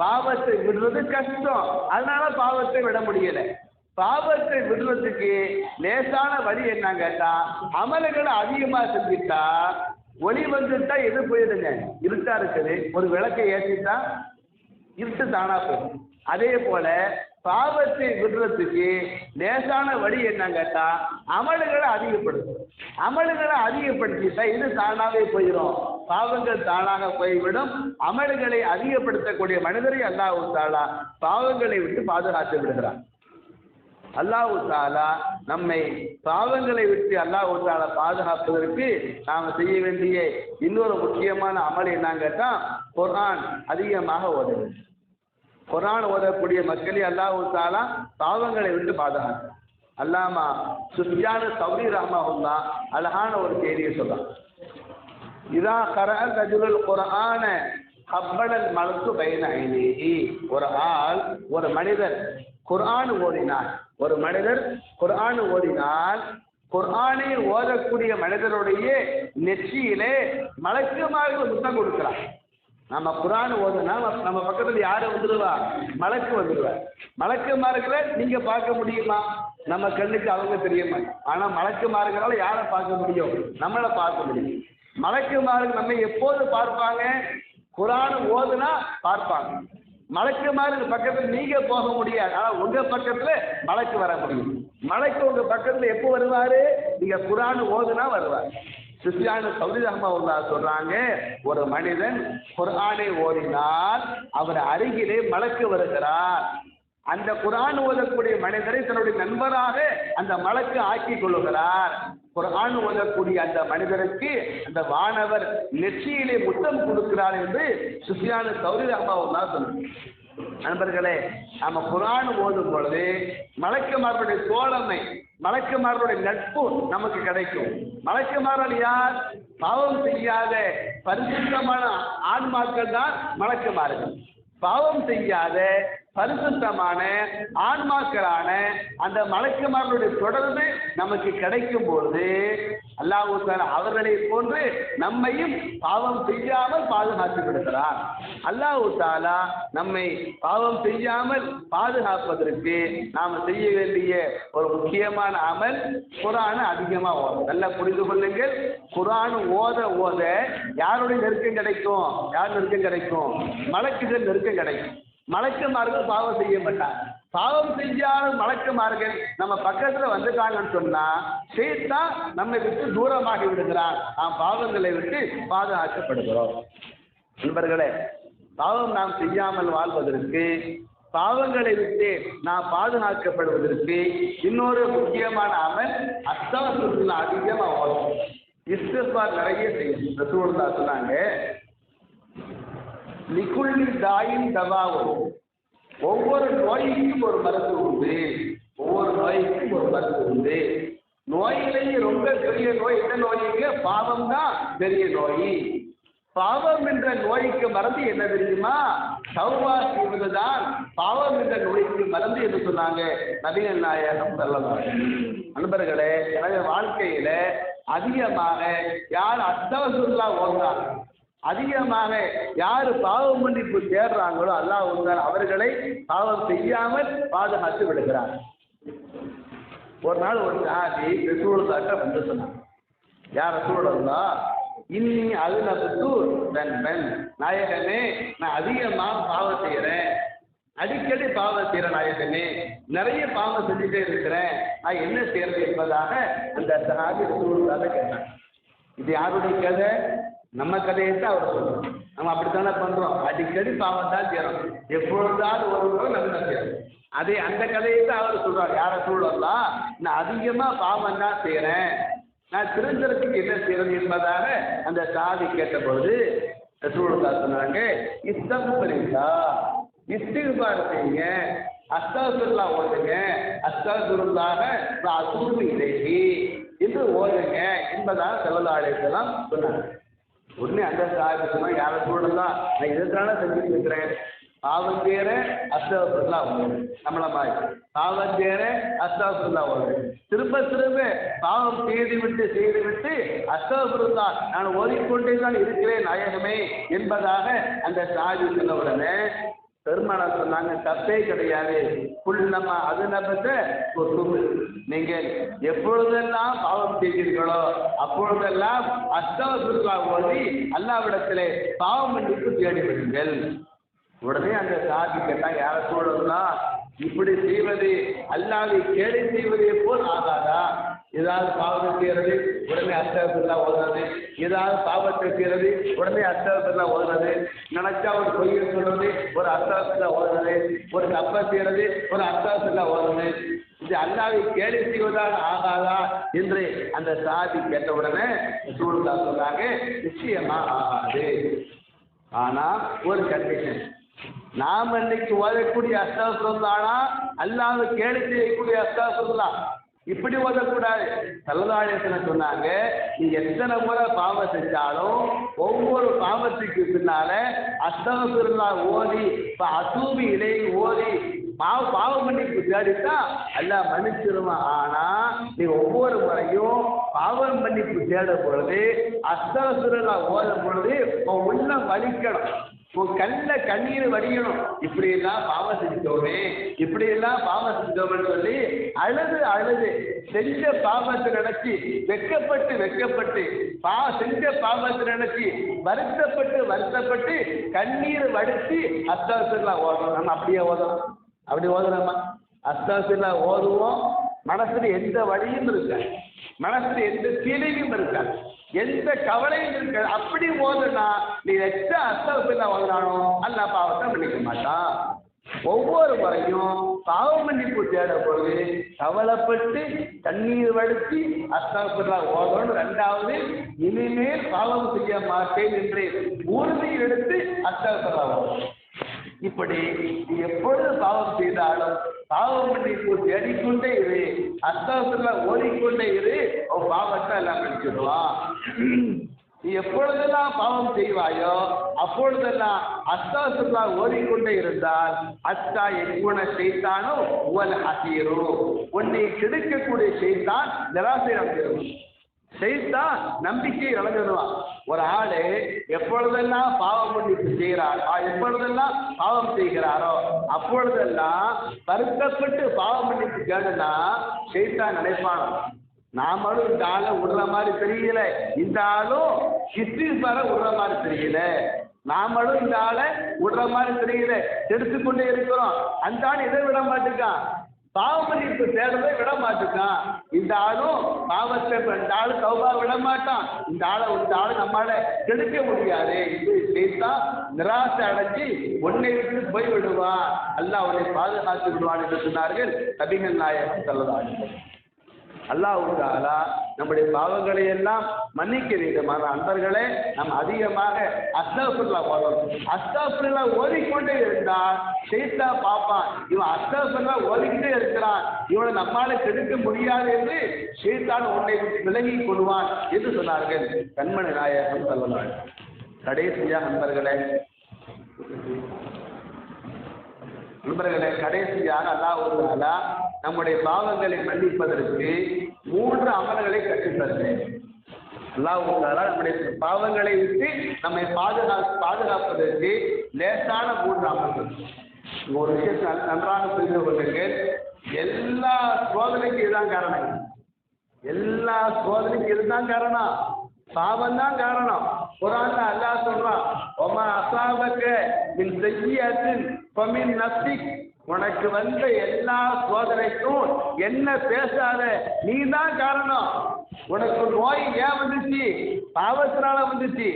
பாவத்தை விடுறது கஷ்டம், அதனால பாவத்தை விட முடியல. பாவத்தை விடுறதுக்கு லேசான வழி என்ன கேட்டா, அமல்களை அதிகமா செஞ்சுட்டா ஒளி வந்துட்டா எது போயிடுங்க, இருட்டா இருக்குது. ஒரு விளக்கை ஏற்றிட்டா இருட்டு தானா போயிடும். அதே போல பாவத்தை விடுறதுக்கு லேசான வழி என்ன கேட்டா, அமல்களை அதிகப்படுத்தும். அமல்களை அதிகப்படுத்திட்டா இது தானாவே போயிடும், பாவங்கள் தானாக போய்விடும். அமல்களை அதிகப்படுத்தக்கூடிய மனிதரை அல்லாஹ் தஆலா பாவங்களை விட்டு பாதுகாத்து விடுகிறார். அல்லாஹ் தஆலா நம்மை பாவங்களை விட்டு அல்லாஹ் தஆலா பாதுகாப்பதற்கு நாம் செய்ய வேண்டிய இன்னொரு முக்கியமான அமல் என்னன்னு கேட்டா, குர்ஆன் அதிகமாக ஓதுவது. குர்ஆன் ஓதக்கூடிய மக்களை அல்லாஹ் தஆலா பாவங்களை விட்டு பாதுகாக்கிறார். அல்லாமா சுஃபியான் ஸௌரி ரஹ்மஹுல்லாஹ் அழகான ஒரு செய்தியை சொல்றார். இதா கரஅல் ரஜுலுல் குர்ஆன கப்பலல் மலக்கு பைன ஐனைஹி. ஒரு ஆள், ஒரு மனிதர் குர்ஆன் ஓதினார், ஒரு மனிதர் குர்ஆன் ஓதினால் குர்ஆனை ஓதக்கூடிய மனிதருடைய நெற்றியிலே மலக்குமார்கள் முத்தம் கொடுக்கிறார். நம்ம குர்ஆன் ஓதுனா நம்ம பக்கத்துல யாரு வந்துடுவா? மலக்கு வந்துடுவார். மலக்குமார்களை நீங்க பார்க்க முடியுமா? நம்ம கண்ணுக்கு அவங்க தெரிய மாட்டோம். ஆனா மலக்குமார்களால யாரை பார்க்க முடியும்? நம்மளை பார்க்க முடியும். மலக்குமார்கள் நம்ம எப்போது பார்ப்பாங்க? குர்ஆன் ஓதுனா பார்ப்பாங்க. மலக்குமார்கள் பக்கத்துல நீங்க போக முடியாது, ஆனா உங்க பக்கத்துல மலக்கு வர முடியும். மலக்கு உங்க பக்கத்துல எப்போ வருவாரு? நீங்க குர்ஆன் ஓதுனா வருவார். சுஃபியான் ஸௌரி ரஹ்மஹுல்லாஹ் சொல்றாங்க, ஒரு மனிதன் குர்ஆனை ஓதினால் அவர் அருகிலே மலக்கு வருகிறார். அந்த குர்ஆன் ஓதக்கூடிய மனிதரை தன்னுடைய நண்பராக அந்த மலக்கு ஆக்கி கொள்ளுகிறார். குர்ஆன் ஓதக்கூடிய அந்த மனிதருக்கு அந்த வானவர் நெற்றியிலே முத்தம் கொடுக்கிறார் என்று சுஃபியான் ஸௌரி ரஹ்மஹுல்லாஹ் சொல்றாங்க. நண்பர்களே, நம்ம குர்ஆன் ஓதும் பொழுது மலக்குமார்களுடைய தோழமை, மலக்குமார்களுடைய நட்பு நமக்கு கிடைக்கும். மலக்குமார்கள் யார்? பாவம் செய்யாத பரிசுத்தமான ஆன்மாக்கள் தான் மலக்குமார்கள். பாவம் செய்யாத பரிசுத்தமான ஆன்மாக்களான அந்த மலக்குமார்களுடைய தொடர்பு நமக்கு கிடைக்கும் பொழுது அல்லாஹ் தஆலா அவர்களை போன்று நம்மையும் பாவம் செய்யாமல் பாதுகாத்து விடுகிறார். அல்லாஹ் தஆலா நம்மை பாவம் செய்யாமல் பாதுகாப்பதற்கு நாம் செய்ய வேண்டிய ஒரு முக்கியமான அமல் குர்ஆனை அதிகமா ஓதும். நல்லா புரிந்து கொள்ளுங்கள், குர்ஆன் ஓத ஓத யாருடைய நெருக்கம் கிடைக்கும்? யார் நெருக்கம் கிடைக்கும்? மலக்குகள் நெருக்கம் கிடைக்கும். மலக்குமார்கள் பாவம் செய்ய மாட்டாங்க. பாவம் செஞ்சாலும் மலக்குமார்கள் நம்ம பக்கத்துல வந்துட்டாங்கன்னு சொன்னா ஷைத்தான் நம்மை விட்டு தூரமாகி விடுகிறான். நாம் பாவங்களை விட்டு பாதுகாக்கப்படுகிறோம். நண்பர்களே, பாவம் நாம் செய்யாமல் வாழ்வதற்கு, பாவங்களை விட்டு நாம் பாதுகாக்கப்படுவதற்கு இன்னொரு முக்கியமான அமல் அஸ்தக்ஃபிருல்லாஹ் அதிகமா ஓதும். இஸ்திக்ஃபார் நிறைய செய்யும். ரசூலுல்லாஹ் சொன்னாங்க, லிகுல்லி தாயின் தவாவும், ஒவ்வொரு நோய்க்கும் ஒரு மருந்து உண்டு, ஒவ்வொரு நோய்க்கும் ஒரு மருந்து உண்டு. நோயிலேயே ரொம்ப பெரிய நோய் என்ன நோய்க்கு? பாவம் தான் பெரிய நோய். பாவம் என்ற நோய்க்கு மருந்து என்ன தெரியுமா? தௌபா செய்வதுதான் பாவம் என்ற நோய்க்கு மருந்து என்று சொன்னாங்க நபிகள் நாயகம் ஸல்லல்லாஹு அலைஹி வஸல்லம். நண்பர்களே, எனவே வாழ்க்கையில அதிகமாக யார் அஸ்தக்ஃபிருல்லாஹ் ஓதுறாங்க, அதிகமாக யார் பாவ மன்னிப்பு தேடுறாங்களோ அல்லாஹ் அவர்களை பாவம் செய்யாமல் பாதுகாத்து விடுகிறார். ஒரு நாள் ஒரு சாதி ரசூலுல்லாஹ்ட்ட வந்து சொன்னாங்க, யார் ரசூலுல்லாஹ், இன்னி அல்நபத்து தன்பன், நாயகமே நான் அதிகமாக பாவம் செய்யறேன், அடிக்கடி பாவம் செய்யற நாயகமே, நிறைய பாவம் செஞ்சுட்டே இருக்கிறேன், நான் என்ன செய்யறது என்பதாக அந்த சஹாபி ரசூலுல்லாஹ்ட்ட கேட்டாங்க. இது யாருடைய கதை? நம்ம கதையை தான் அவர் சொல்றோம். நம்ம அப்படித்தானே பண்றோம், அடிக்கடி பாவம் தான் செய்யறோம், எப்பொழுதாவது ஒரு முறை நம்ம செய்யறோம். அதே அந்த கதையை தான் அவர் சொல்றாரு, யார சூழலாம், நான் அதிகமா பாவம் தான் செய்யறேன், நான் திருந்தறதுக்கு என்ன செய்யறது என்பதாக அந்த சாதி கேட்டபோது ரசூலுல்லாஹ் சொன்னாங்க, இஸ்திக்பார் செய்யுங்க, அஸ்தக்ஃபிருல்லாஹ் ஓதுங்க, அஸ்தக்ஃபிருல்லாஹ வ அத்தூபு இலைஹி என்று ஓதுங்க என்பதாக ஸல்லல்லாஹு அலைஹி வஸல்லம் சொன்னாங்க. உடனே அந்த சாதி சொன்னா, யார சூழலாம், நான் இதற்கான செஞ்சுட்டு இருக்கிறேன், பாவம் செய்யற அஸ்தக்ஃபிருல்லாஹ் ஓது, நம்மள மாதிரி பாவம் செய்யற அஸ்தக்ஃபிருல்லாஹ் ஓது, திரும்ப திரும்ப பாவம் செய்துவிட்டு அஸ்தக்ஃபிருல்லாஹ் நான் ஓதிக்கொண்டே தான் இருக்கிறேன் நாயகமே என்பதாக அந்த சாதி சொன்ன உடனே பெருமானார் சொன்னாங்க, தப்பே கிடையாது, நம்ம அது நபத்தை நீங்கள் எப்பொழுதெல்லாம் பாவம் செய்வீர்களோ அப்பொழுதெல்லாம் அஸ்தக்ஃபிருல்லாஹ் ஓதி அல்லாஹ்விடத்திலே பாவ மன்னிப்பு தேடி விடுங்கள். உடனே அந்த சாதி கேட்டாங்க, யார சூழலாம், இப்படி செய்வது அல்லாஹ்வை கேலி செய்வதை போல் ஆகாதா? ஏதாவது பாவத்தை செய்யறது உடனே அஸ்தக்ஃபிருல்லாஹ் ஓதுறது, ஏதாவது பாவத்தை செய்யறது உடனே அஸ்தக்ஃபிருல்லாஹ் ஓதுறது, நினைச்சா ஒரு பொய்யை சொல்றது ஒரு அஸ்தக்ஃபிருல்லாஹ் ஓதுறது, ஒரு தப்பை செய்யறது ஒரு அஸ்தக்ஃபிருல்லாஹ் ஓதுறது, இது அல்லாஹ்வை கேலி செய்வதாக ஆகாதா என்று அந்த சாதி கேட்ட உடனே ரசூலுல்லாஹ் சொன்னாங்க, நிச்சயமா ஆகாது, ஆனா ஒரு கண்டிஷன், நாம் இன்னைக்கு ஓதக்கூடிய அஸ்தக்ஃபிருல்லாஹ் அல்லாஹ்வை கேலி செய்யக்கூடிய அஸ்தக்ஃபிருல்லாஹ் இப்படி ஓதக்கூடாது. ஸல்லல்லாஹு அலைஹி வஸல்லம் சொன்னாங்க, நீ எத்தனை முறை பாவம் செஞ்சாலும் ஒவ்வொரு பாவத்துக்கு பின்னால அஸ்தக்ஃபிருல்லாஹ் ஓதி அத்தூபு இலைஹி ஓதி பாவ மன்னிப்பு தேடித்தா அல்லாஹ் மன்னிச்சிருவான். ஆனா நீ ஒவ்வொரு முறையும் பாவ மன்னிப்பு தேடும் பொழுது அஸ்தக்ஃபிருல்லாஹ் ஓதும் பொழுது உன் உள்ளம் வலிக்கணும், உன் கல்ல கண்ணீர் வடியணும், இப்படி எல்லாம் பாவம் செஞ்சோமே இப்படி எல்லாம் பாவம் செஞ்சோம்னு சொல்லி அழுது செஞ்ச பாவத்தை நினைச்சு வெக்கப்பட்டு செஞ்ச பாவத்தை நினைச்சு வருத்தப்பட்டு கண்ணீர் வடித்து அஸ்தக்ஃபிருல்லாஹ் ஓதணும். நம்ம அப்படியே ஓதணும், அப்படி ஓதுறோமா? அஸ்தக்ஃபிருல்லாஹ் ஓதுவோம், மனசுல எந்த வழியும் இருக்காது, மனசுல எந்த ஃபீலிங்கும் இருக்காது, எந்த கவலையும் இருக்காது. அப்படி ஓதுனா நீ எச்சா அஸ்தக்ஃபிருல்லாஹ் ஓதுறானோ அல்லாஹ் பாவத்தை மன்னிக்க மாட்டான். ஒவ்வொரு முறையும் பாவ மன்னிப்பு தேட பொழுது கவலைப்பட்டு கண்ணீர் வடித்து அஸ்தக்ஃபிருல்லாஹ் ஓதணும். ரெண்டாவது, இனிமேல் பாவம் செய்ய மாட்டேன் என்று உறுதி எடுத்து அஸ்தக்ஃபிருல்லாஹ் ஓதணும். இப்படி நீ எப்பொழுது பாவம் செய்தாலும் பாவ மன்னிப்பு தேடிக்கொண்டே இரு, அஸ்தக்ஃபிருல்லாஹ் ஓதிக்கொண்டே இரு, உன் பாவத்தை எல்லாம் மன்னிச்சிடுவான். நீ எப்பொழுதெல்லாம் பாவம் செய்வாயோ அப்பொழுதெல்லாம் அஸ்தக்ஃபிருல்லாஹ் ஓதிக்கொண்டே இருந்தால் அத்தா எக்குண ஷைத்தானும் உவல் ஹசீரு, உன்னை கெடுக்கக்கூடிய ஷைத்தான் நிராசையடைஞ்சிடும், ஷைத்தான் நம்பிக்கை இழந்துடுவான். ஒரு ஆளு எப்பொழுதெல்லாம் பாவம் மன்னிப்பு செய்கிறார், எப்பொழுதெல்லாம் பாவம் செய்கிறாரோ அப்பொழுதெல்லாம் வருத்தப்பட்டு பாவம் மன்னிப்பு கேடுனா ஷைத்தான் நினைப்பானோ, நாமளும் இந்த ஆளை விடுற மாதிரி தெரியல, இந்த ஆளும் இஸ்திக்பார விடுற மாதிரி தெரியல, நாமளும் இந்த ஆளை விடுற மாதிரி தெரியல, எடுத்துக்கொண்டே இருக்கிறோம், அந்த ஆள் இதை விட மாட்டேங்கான், பாவ மன்னிப்பு தேடுறதை விட மாட்டேங்கான், இந்த ஆளும் பாவத்தை இந்த ஆளு தௌபா விட மாட்டான், இந்த ஆளு நம்மளால கெடுக்க முடியாது, இது செய்தா நிராசை அடைஞ்சி உன்னை விட்டு போய் விடுவான், அல்லாஹ் அவனை பாதுகாத்து விடுவான் என்று சொன்னார்கள் நபிகள் நாயகம் ஸல்லல்லாஹு அலைஹி வஸல்லம். அல்லாஹ் தஆலா நம்முடைய பாவங்களை எல்லாம் மன்னிக்க வேண்டுமான அன்பர்களே, நாம் அதிகமாக அஸ்தக்ஃபிருல்லாஹ் ஓதணும். அஸ்தக்ஃபிருல்லாஹ் ஓதிக்கொண்டே இருந்தால் ஷைத்தான் பார்ப்பான், இவன் அஸ்தக்ஃபிருல்லாஹ் ஓதிக்கிட்டே இருக்கிறான், இவனை நம்மால கெடுக்க முடியாது என்று ஷைத்தான் உன்னை விலகிக் கொள்வான் என்று சொன்னார்கள் கண்மணி நாயகம் ஸல்லல்லாஹு அலைஹி வஸல்லம். கடைசியாக நண்பர்களே, கடைசியாக அல்லாஹ் தஆலா நம்முடைய பாவங்களை மன்னிப்பதற்கு 3 அமல்களை கற்றுத்தருகிறேன். அல்லாஹ் நம்முடைய பாவங்களை விட்டு நம்மை பாதுகாப்பதற்கு லேசான 3 அமல்கள். ஒரு விஷயத்தை நன்றாக புரிந்து கொள்ளுங்கள். எல்லா சோதனைக்கும் இதுதான் காரணம். எல்லா சோதனைக்கும் இதுதான் காரணம். பாவம் தான் காரணம். குர்ஆன்ல அல்லாஹ் சொல்றான், ஒமா அஸாபக மின் ஸய்யிஅத்தின் ஃபமின் நஃப்ஸிக். உனக்கு வந்த எல்லா சோதனைக்கும் என்ன பேசாத, நீ தான் காரணம். உனக்கு நோய் ஏன் வந்துச்சு? பாவத்தினால வந்துச்சு.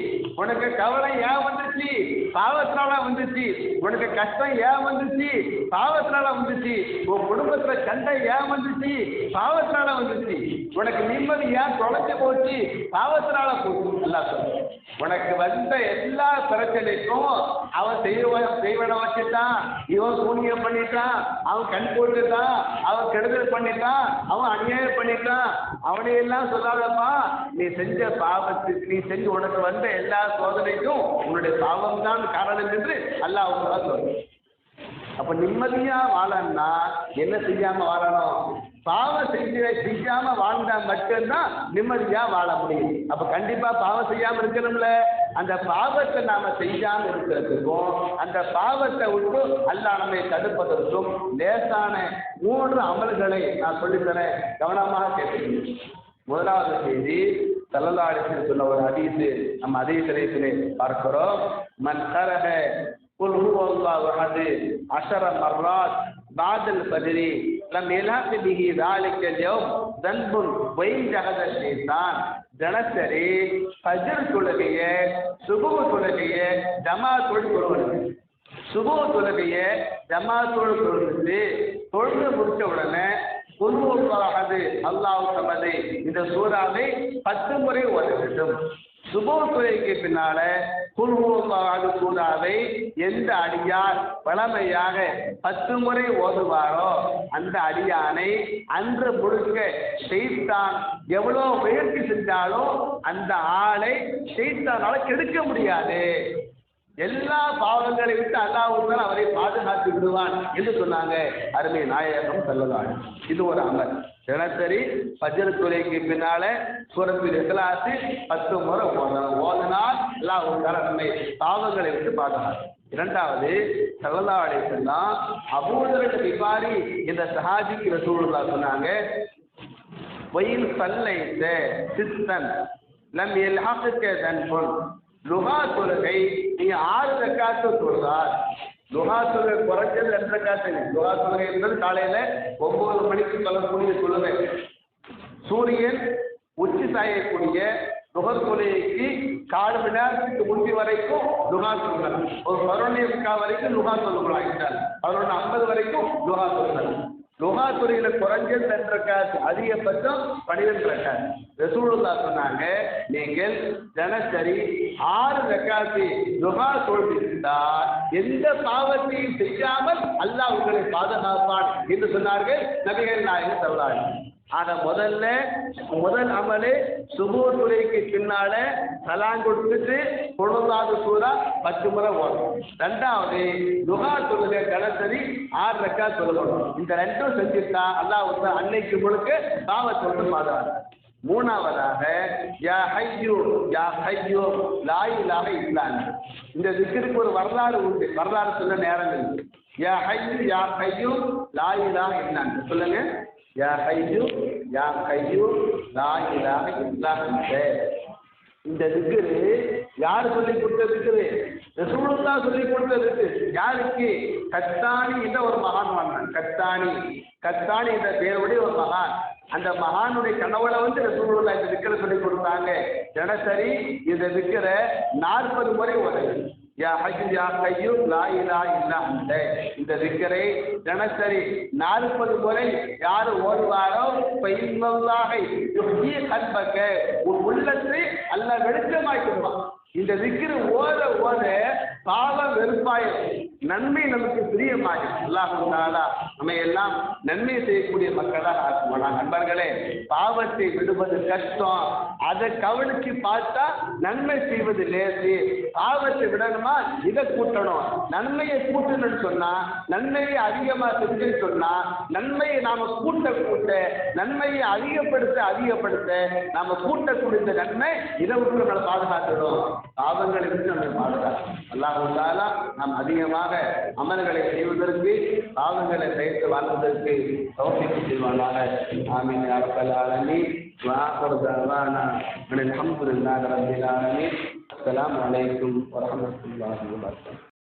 உனக்கு கவலை ஏன் வந்துச்சு? பாவத்தினால வந்துச்சு. உனக்கு கஷ்டம் ஏன் வந்துச்சு? பாவத்தினால வந்துச்சு. உன் குடும்பத்துல சண்டை ஏன் வந்துச்சு? பாவத்தினால வந்துச்சு. உனக்கு நிம்மதி ஏன் தொலைச்சு போச்சு? பாவத்தினால போச்சு. எல்லாம் சொல்ல உனக்கு வந்த எல்லா பிரச்சனைக்கும் அவன் செய்வன வச்சுட்டான், இவன் சூனியம் பண்ணிட்டான், அவன் கண் போட்டுட்டான், அவன் கெடுதல் பண்ணிட்டான், அவன் அநியாயம் பண்ணிட்டான், அவனையெல்லாம் சொல்லாதப்பா. நீ செஞ்ச பாவத்துக்கு, நீ செஞ்சு உனக்கு வந்த எல்லா சோதனைக்கும் உன்னுடைய பாவம் தான் காரணம் என்று அல்லாஹ் சொல்ற. அப்ப நிம்மதியா வாழன்னா என்ன செய்யாம வாழணும்? பாவம் செய்யாம வாழ்ந்தா மட்டும்தான் நிம்மதியா வாழ முடியும். அப்ப கண்டிப்பா பாவம் செய்யாம இருக்கணும்ல. அந்த பாவத்தை நாம செய்யாம இருக்கிறதுக்கும் அந்த பாவத்தை விட்டு அல்லாஹ் நம்மை தடுப்பதற்கும் லேசான 3 அமல்களை நான் சொல்லித்தரேன், கவனமாக கேட்கிறேன். முதலாவது செய்தி ஸல்லல்லாஹு அலைஹி வஸல்லம் சொன்ன ஒரு ஹதீஸ். நம்ம ஹதீஸிலே பார்க்கிறோம், மன் கரஹ குல் ஹுவல்லாஹு அஹத் 10 மர்ராத் பாதல் ஃபஜ்ரி லம் யலஹ பிஹி ذلك اليوم ذنب وإن جهد الشيطان. தினசரி ஃபஜ்ர் தொழுகைய, சுபஹ் தொழுகைய ஜமாத்தோடு தொழுவது. சுபஹ் தொழுகைய ஜமாத்தோடு தொழுது முடிச்ச உடனே அல்லாஹ் சமது இந்த சூறாவை 10 முறை ஓத வேண்டும். சுபஹ் தொழுகைக்கு பின்னால சூறாவை எந்த அடியார் பழமையாக 10 முறை ஓதுவாரோ அந்த அடியானை அன்று முழுக்க ஷைத்தான் எவ்வளவு முயற்சி செஞ்சாலும் அந்த ஆளை ஷைத்தானால கெடுக்க முடியாது. எல்லா பாவங்களை விட்டு அல்லாஹ் அவரை பாதுகாத்து விடுவான் என்று சொன்னாங்க அருமை நாயகம் ஸல்லல்லாஹு அலைஹி வஸல்லம். இது ஒரு அமல். தினசரி ஃபஜ்ர் தொழுகைக்கு பின்னால சூரத்துல் இக்லாஸ் 10 முறை ஓதினால் அல்லாஹ் நம்மை பாவங்களை விட்டு பாதுகாத்து. இரண்டாவது, ஸல்லல்லாஹு அலைஹி வஸல்லம் அபூ தர் கிஃபாரி என்ற சஹாபிக்கு ரசூலுல்லாஹ் சொன்னாங்க, வயின் ஸல்லைத சித்தன் லம் யல்ஹக தன்புன். லுஹா தொழுகை நீங்க 6 ரக்காத்து தொழுதால், லுஹா தொழுகை குறைஞ்சது 2 ரக்காத்து. லுஹா தொழுகை என்பது காலையில 9 மணிக்கு சொல்லக்கூடிய தொழுகை. சூரியன் உச்சி சாயக்கூடிய லுஹர் தொழுகைக்கு 4 மணி நேரத்துக்கு முந்தி வரைக்கும் லுஹா தொழுகலாம். ஒரு 11:45 வரைக்கும் லுஹா தொழுகலாம். 11:50 வரைக்கும் லுஹா தொழுகலாம். லுஹா தொழுகையில குறைஞ்சது 2 ரக்காத், அதிகபட்சம் 12 ரக்காத். ரசூலுல்லாஹ் சொன்னாங்க, நீங்கள் தினசரி 6 ரக்காத்து லுஹா தொழுதிருந்தால் எந்த பாவத்தையும் செய்யாமல் அல்லாஹ் உங்களை பாதுகாப்பான் என்று சொன்னார்கள் நபிகள் நாயகம் ஸல்லல்லாஹு அலைஹி வஸல்லம். ஆக முதல் அமலே சுபஹ் தொழுகைக்கு பின்னால சலாம் கொடுத்துட்டு பொழுதாது சூரா 10 முறை ஓதணும். ரெண்டாவது, லுஹா தொழுகை தினசரி 6 ரக்காத் தொழுகணும். இந்த ரெண்டும் செஞ்சுட்டா அல்லாஹ் அன்னைக்கு முழுக்க பாவத்தை விட்டு பாதுகாப்பான். மூணாவதாக, யா ஹய்யூ யா கய்யூம் லா இலாஹ இல்லா அன்த. இந்த திக்ருக்கு ஒரு வரலாறு உண்டு, வரலாறு சொல்ல நேரம் இல்லை. யா ஹய்யூ யா கய்யூம் லா இலாஹ இல்லா அன்த. சொல்லுங்க, யா ஹய்யூ யா கய்யூம் லா இலாஹ இல்லா அன்த. இந்த திக்ரு யார் சொல்லி கொடுத்த திக்ரு? ரசூலுல்லாஹ் சொல்லி கொடுத்த திக்ரு. யாருக்கு? கத்தானி என்ற ஒரு மகான் வந்தான். கத்தானி என்ற பெயருடைய ஒரு மகான். அந்த மகானுடைய கனவுல ரசூலுல்லாஹ் இந்த திக்ரை சொல்லி கொடுத்தாங்க. தினசரி இந்த திக்ரை 40 முறை ஓதுங்க. யா ஹய்யூ யா கய்யூம் லா இலாஹ இல்லா அன்த. இந்த திக்ரை தினசரி 40 முறை யார் ஓதுவாரோ ஃபஇன்னல்லாஹ யுஹ்யி கல்பக, உன் உள்ளத்தை அல்லாஹ் வெளிச்சமாக்கிடுவான். இந்த திக்ரு ஓத பாவம் பாவம் வெறுப்பாயும் நன்மை நமக்கு பிரியமாகும். அல்லாஹ் தஆலா நம்ம எல்லாம் நன்மை செய்யக்கூடிய மக்களாக ஆக்குவானாக. நண்பர்களே, பாவத்தை விடுவது கஷ்டம், அதை கவனிச்சு பார்த்தா நன்மை செய்வது லேசு. பாவத்தை விடணுமா இதை கூட்டணும், நன்மையை கூட்டணும்னு சொன்னா, நன்மையை அதிகமா செஞ்சுன்னு சொன்னா, நன்மையை நாம கூட்ட நன்மையை அதிகப்படுத்த நாம கூட்டக்கூடிய நன்மை இதை விட்டு நம்மளை பாதுகாத்துடும், பாவங்களை விட்டு நம்மளை பாதுகாக்கும். அல்லாஹ் தஆலா நாம் அதிகமாக அமல்களை செய்வதற்கு, பாவங்களை தவிர்த்து வாழ்வதற்கு தௌஃபீக் செய்வானாக. ஆமீன் யா ரப்பல் ஆலமீன். وآخر دعوانا أن الحمد لله رب العالمين. السلام عليكم ورحمة الله وبركاته.